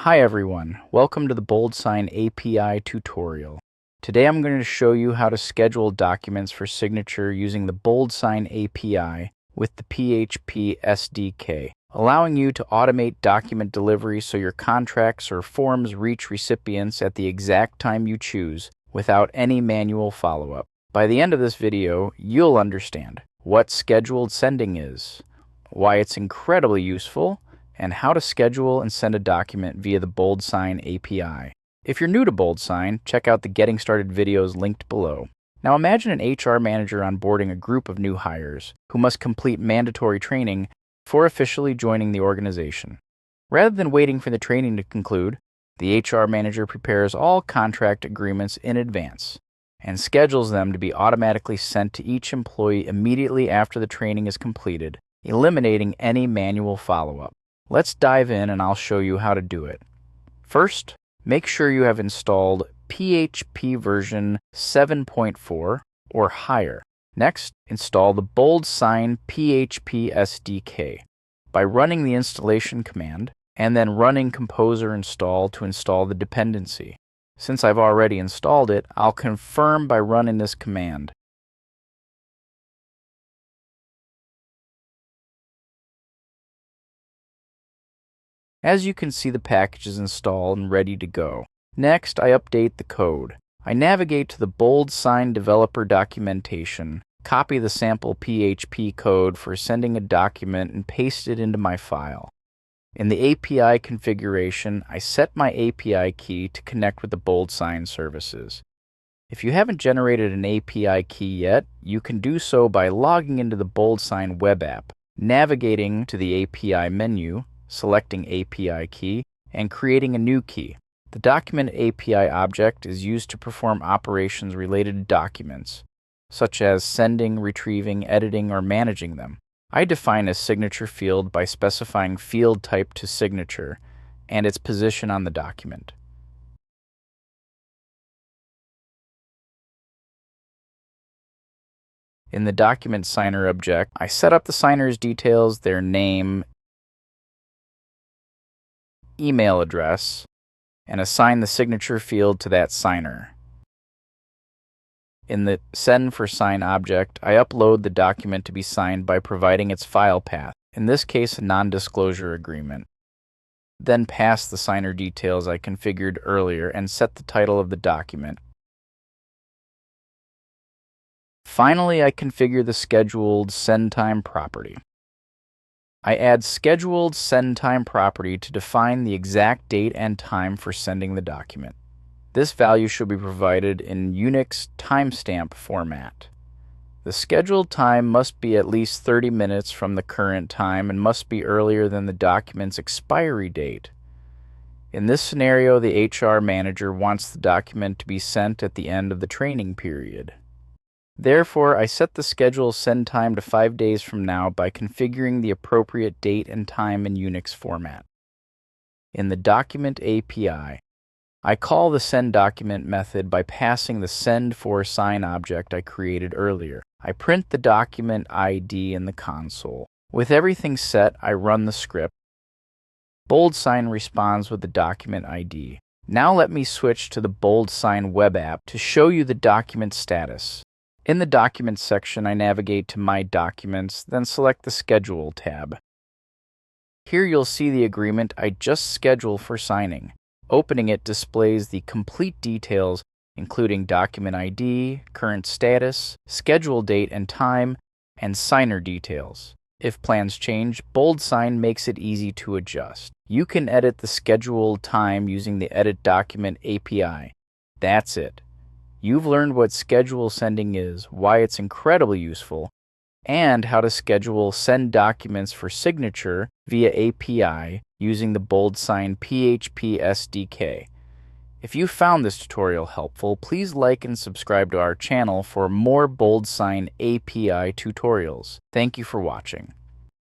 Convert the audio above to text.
Hi everyone, welcome to the BoldSign API tutorial. Today I'm going to show you how to schedule documents for signature using the BoldSign API with the PHP SDK, allowing you to automate document delivery so your contracts or forms reach recipients at the exact time you choose without any manual follow-up. By the end of this video, you'll understand what scheduled sending is, why it's incredibly useful, and how to schedule and send a document via the BoldSign API. If you're new to BoldSign, check out the Getting Started videos linked below. Now imagine an HR manager onboarding a group of new hires who must complete mandatory training before officially joining the organization. Rather than waiting for the training to conclude, the HR manager prepares all contract agreements in advance and schedules them to be automatically sent to each employee immediately after the training is completed, eliminating any manual follow-up. Let's dive in and I'll show you how to do it. First, make sure you have installed PHP version 7.4 or higher. Next, install the BoldSign PHP SDK by running the installation command and then running composer install to install the dependency. Since I've already installed it, I'll confirm by running this command. As you can see, the package is installed and ready to go. Next, I update the code. I navigate to the BoldSign developer documentation, copy the sample PHP code for sending a document, and paste it into my file. In the API configuration, I set my API key to connect with the BoldSign services. If you haven't generated an API key yet, you can do so by logging into the BoldSign web app, navigating to the API menu, selecting API key, and creating a new key. The document API object is used to perform operations related to documents, such as sending, retrieving, editing, or managing them. I define a signature field by specifying field type to signature and its position on the document. In the document signer object, I set up the signer's details, their name, email address, and assign the signature field to that signer. In the Send for Sign object, I upload the document to be signed by providing its file path, in this case a non-disclosure agreement. Then pass the signer details I configured earlier and set the title of the document. Finally, I configure the scheduled send time property. I add scheduled send time property to define the exact date and time for sending the document. This value should be provided in Unix timestamp format. The scheduled time must be at least 30 minutes from the current time and must be earlier than the document's expiry date. In this scenario, the HR manager wants the document to be sent at the end of the training period. Therefore, I set the schedule send time to 5 days from now by configuring the appropriate date and time in Unix format. In the document API, I call the send document method by passing the send for sign object I created earlier. I print the document ID in the console. With everything set, I run the script. BoldSign responds with the document ID. Now let me switch to the BoldSign web app to show you the document status. In the Documents section, I navigate to My Documents, then select the Schedule tab. Here you'll see the agreement I just scheduled for signing. Opening it displays the complete details, including document ID, current status, schedule date and time, and signer details. If plans change, BoldSign makes it easy to adjust. You can edit the scheduled time using the Edit Document API. That's it. You've learned what schedule sending is, why it's incredibly useful, and how to schedule send documents for signature via API using the BoldSign PHP SDK. If you found this tutorial helpful, please like and subscribe to our channel for more BoldSign API tutorials. Thank you for watching.